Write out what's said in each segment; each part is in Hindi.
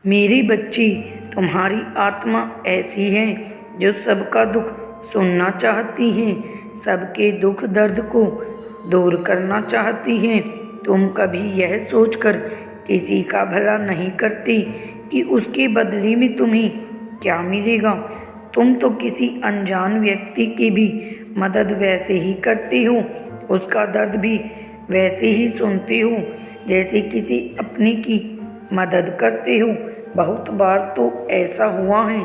मेरी बच्ची, तुम्हारी आत्मा ऐसी है जो सबका दुख सुनना चाहती है, सबके दुख दर्द को दूर करना चाहती है। तुम कभी यह सोचकर किसी का भला नहीं करती कि उसके बदले में तुम्हें क्या मिलेगा। तुम तो किसी अनजान व्यक्ति की भी मदद वैसे ही करते हो, उसका दर्द भी वैसे ही सुनते हो जैसे किसी अपने की मदद करते हो। बहुत बार तो ऐसा हुआ है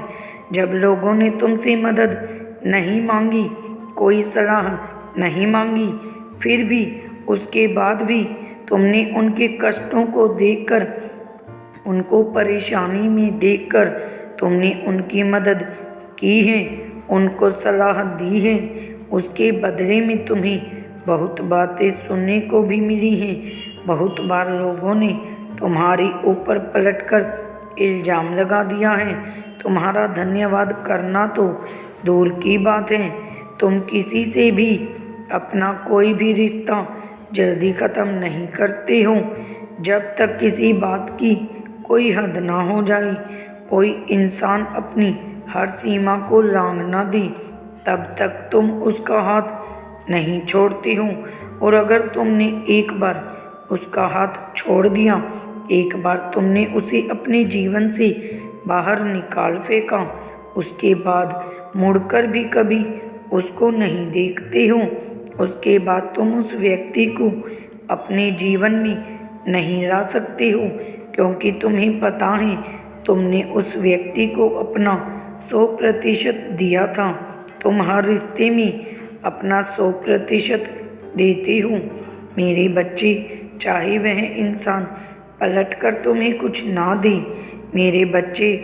जब लोगों ने तुमसे मदद नहीं मांगी, कोई सलाह नहीं मांगी, फिर भी उसके बाद भी तुमने उनके कष्टों को देखकर, उनको परेशानी में देखकर तुमने उनकी मदद की है, उनको सलाह दी है। उसके बदले में तुम्हें बहुत बातें सुनने को भी मिली हैं। बहुत बार लोगों ने तुम्हारे ऊपर पलटकर इल्ज़ाम लगा दिया है। तुम्हारा धन्यवाद करना तो दूर की बात है, तुम किसी से भी अपना कोई भी रिश्ता जल्दी ख़त्म नहीं करते हो जब तक किसी बात की कोई हद ना हो जाए, कोई इंसान अपनी हर सीमा को लांघ ना दे, तब तक तुम उसका हाथ नहीं छोड़ते हो। और अगर तुमने एक बार उसका हाथ छोड़ दिया, एक बार तुमने उसे अपने जीवन से बाहर निकाल फेंका, उसके बाद मुड़कर भी कभी उसको नहीं देखते हो, उसके बाद तुम उस व्यक्ति को अपने जीवन में नहीं ला सकते हो, क्योंकि तुम्हें पता है तुमने उस व्यक्ति को अपना 100% दिया था। तुम हर रिश्ते में अपना 100% देते हो मेरे बच्चे, चाहे वह इंसान पलटकर तुम्हें कुछ ना दे। मेरे बच्चे,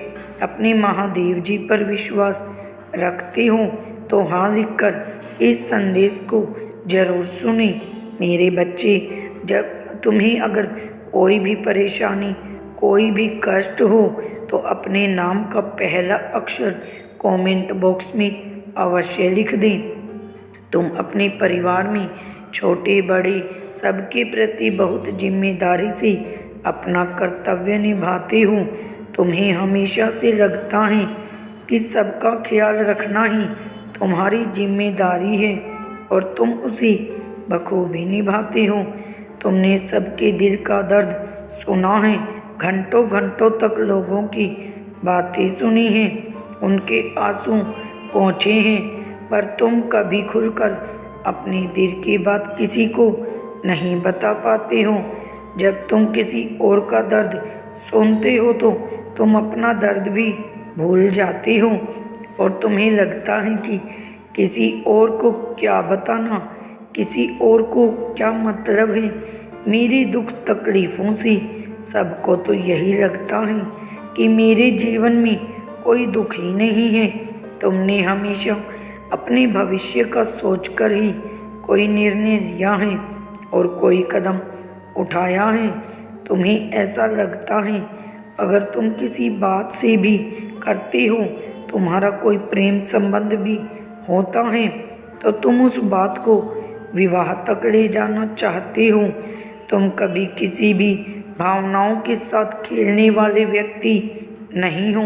अपने महादेव जी पर विश्वास रखते हो तो हाँ लिखकर इस संदेश को ज़रूर सुने। मेरे बच्चे, जब तुम्हें अगर कोई भी परेशानी, कोई भी कष्ट हो तो अपने नाम का पहला अक्षर कमेंट बॉक्स में अवश्य लिख दें। तुम अपने परिवार में छोटे बड़े सबके प्रति बहुत जिम्मेदारी से अपना कर्तव्य निभाते हो। तुम्हें हमेशा से लगता है कि सबका ख्याल रखना ही तुम्हारी जिम्मेदारी है और तुम उसे बखूबी निभाते हो। तुमने सबके दिल का दर्द सुना है, घंटों घंटों तक लोगों की बातें सुनी हैं, उनके आंसू पहुँचे हैं, पर तुम कभी खुलकर अपने दिल की बात किसी को नहीं बता पाते हो। जब तुम किसी और का दर्द सुनते हो तो तुम अपना दर्द भी भूल जाते हो और तुम्हें लगता है कि किसी और को क्या बताना, किसी और को क्या मतलब है। मेरी दुख तकलीफ़ों से सबको तो यही लगता है कि मेरे जीवन में कोई दुख ही नहीं है। तुमने हमेशा अपने भविष्य का सोचकर ही कोई निर्णय लिया है और कोई कदम उठाया है। तुम्हें ऐसा लगता है अगर तुम किसी बात से भी करते हो, तुम्हारा कोई प्रेम संबंध भी होता है, तो तुम उस बात को विवाह तक ले जाना चाहते हो। तुम कभी किसी भी भावनाओं के साथ खेलने वाले व्यक्ति नहीं हो।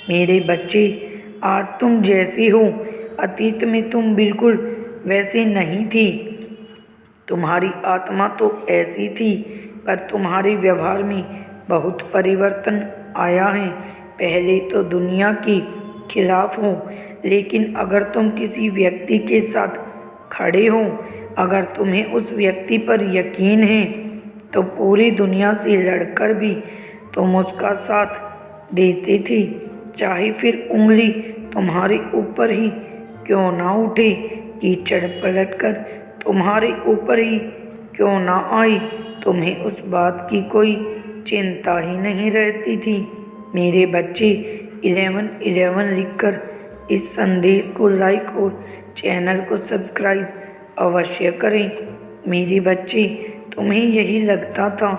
मेरे बच्चे, आज तुम जैसे हो, अतीत में तुम बिल्कुल वैसे नहीं थी। तुम्हारी आत्मा तो ऐसी थी, पर तुम्हारे व्यवहार में बहुत परिवर्तन आया है। पहले तो दुनिया के खिलाफ हो, लेकिन अगर तुम किसी व्यक्ति के साथ खड़े हो, अगर तुम्हें उस व्यक्ति पर यकीन है, तो पूरी दुनिया से लड़कर भी तुम उसका साथ देते थे, चाहे फिर उंगली तुम्हारे ऊपर ही क्यों ना उठे, कीचड़ पलटकर तुम्हारे ऊपर ही क्यों ना आई, तुम्हें उस बात की कोई चिंता ही नहीं रहती थी। मेरे बच्चे, 1111 लिखकर इस संदेश को लाइक और चैनल को सब्सक्राइब अवश्य करें। मेरे बच्चे, तुम्हें यही लगता था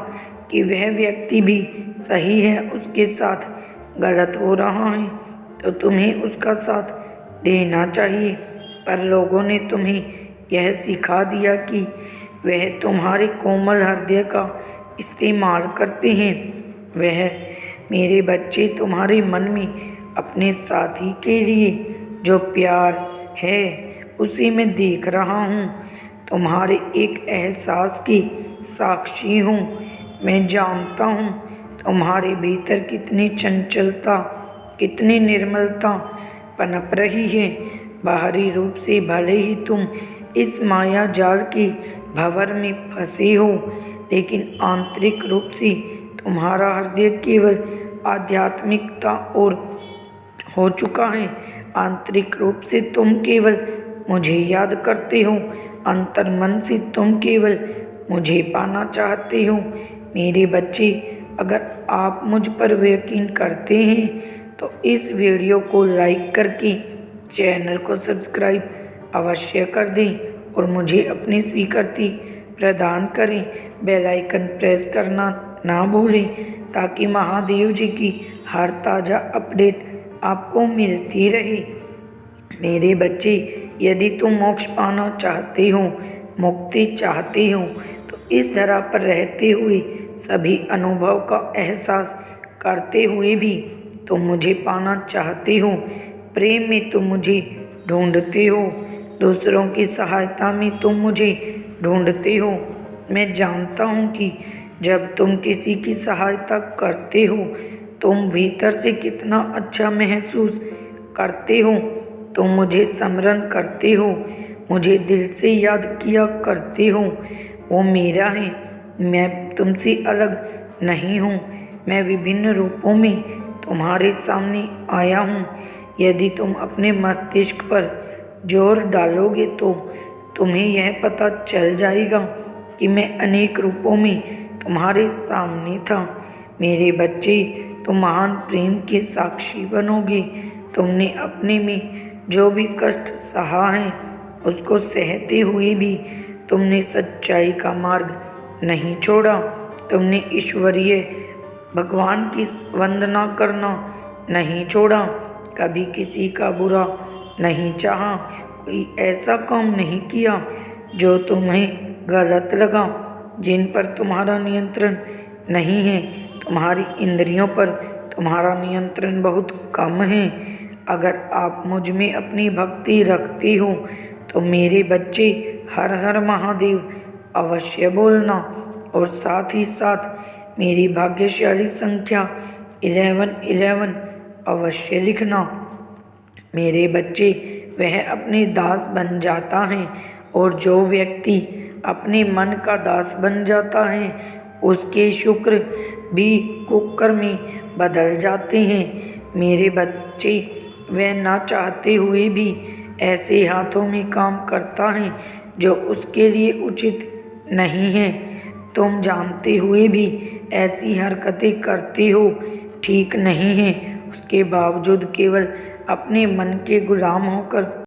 कि वह व्यक्ति भी सही है, उसके साथ गलत हो रहा है तो तुम्हें उसका साथ देना चाहिए, पर लोगों ने तुम्हें यह सिखा दिया कि वह तुम्हारे कोमल हृदय का इस्तेमाल करते हैं, वह मेरे बच्चे, तुम्हारे मन में अपने साथी के लिए जो प्यार है उसे मैं देख रहा हूँ। तुम्हारे एक एहसास की साक्षी हूँ। मैं जानता हूँ तुम्हारे भीतर कितनी चंचलता, कितनी निर्मलता पनप रही है। बाहरी रूप से भले ही तुम इस माया जाल के भंवर में फंसे हो, लेकिन आंतरिक रूप से तुम्हारा हृदय केवल आध्यात्मिकता और हो चुका है। आंतरिक रूप से तुम केवल मुझे याद करते हो, अंतर्मन से तुम केवल मुझे पाना चाहते हो। मेरे बच्चे, अगर आप मुझ पर यकीन करते हैं तो इस वीडियो को लाइक करके चैनल को सब्सक्राइब अवश्य कर दें और मुझे अपनी स्वीकृति प्रदान करें। बेल आइकन प्रेस करना ना भूलें ताकि महादेव जी की हर ताज़ा अपडेट आपको मिलती रहे। मेरे बच्चे, यदि तुम मोक्ष पाना चाहते हो, मुक्ति चाहते हो, तो इस धरा पर रहते हुए सभी अनुभव का एहसास करते हुए भी तुम मुझे पाना चाहते हो। प्रेम में तुम मुझे ढूंढते हो, दूसरों की सहायता में तुम मुझे ढूंढते हो। मैं जानता हूँ कि जब तुम किसी की सहायता करते हो तुम भीतर से कितना अच्छा महसूस करते हो। तुम मुझे स्मरण करते हो, मुझे दिल से याद किया करते हो। वो मेरा है, मैं तुमसे अलग नहीं हूँ। मैं विभिन्न रूपों में तुम्हारे सामने आया हूँ। यदि तुम अपने मस्तिष्क पर जोर डालोगे तो तुम्हें यह पता चल जाएगा कि मैं अनेक रूपों में तुम्हारे सामने था। मेरे बच्चे, तुम महान प्रेम के साक्षी बनोगे। तुमने अपने में जो भी कष्ट सहा है उसको सहते हुए भी तुमने सच्चाई का मार्ग नहीं छोड़ा। तुमने ईश्वरीय भगवान की वंदना करना नहीं छोड़ा, कभी किसी का बुरा नहीं चाहा, कोई ऐसा काम नहीं किया जो तुम्हें गलत लगा। जिन पर तुम्हारा नियंत्रण नहीं है, तुम्हारी इंद्रियों पर तुम्हारा नियंत्रण बहुत कम है। अगर आप मुझ में अपनी भक्ति रखते हो तो मेरे बच्चे, हर हर महादेव अवश्य बोलना और साथ ही साथ मेरी भाग्यशाली संख्या 1111 अवश्य लिखना। मेरे बच्चे, वह अपने दास बन जाता है और जो व्यक्ति अपने मन का दास बन जाता है उसके शुक्र भी कुकर में बदल जाते हैं। मेरे बच्चे, वह ना चाहते हुए भी ऐसे हाथों में काम करता है जो उसके लिए उचित नहीं है। तुम जानते हुए भी ऐसी हरकतें करते हो, ठीक नहीं है। उसके बावजूद केवल अपने मन के गुलाम होकर